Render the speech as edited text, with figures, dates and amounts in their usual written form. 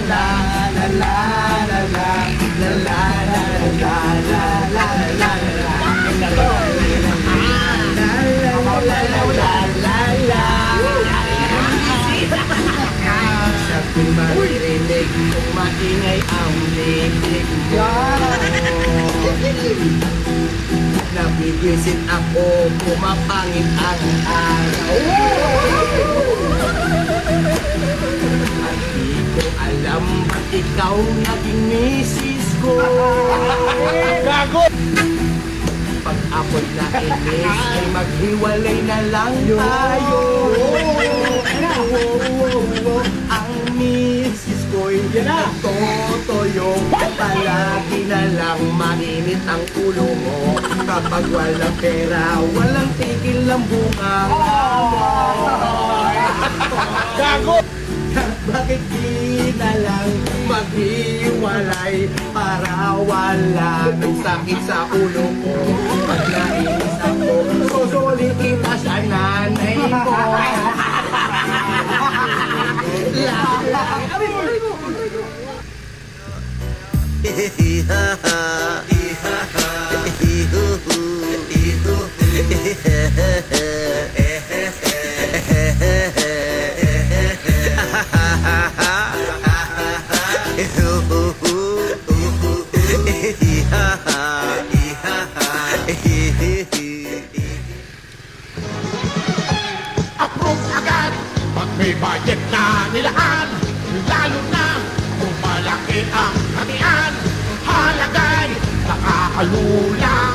la la la la la la la la la la la kung maririnig kung maingay ang bibig mo. Nabibisit ako, pumapangit ang araw. At di ko alam ba't ikaw naging misis ko. Gago! Pag ako'y nainis ay maghiwalay na lang tayo. Ang misis ko'y nagtotoyo. Palagi na lang mainit ang ulo mo. Kapag walang pera, walang tigil ang bunga mo. Gago! Bakit di na lang maghiwalay para wala ng sakit sa ulo ko? Pag nainis ako, susulit kita sa nanay ko. Approve agad pag may budget na nilaan. Lalo na kung malaki ang hatian. Halagay nakakalula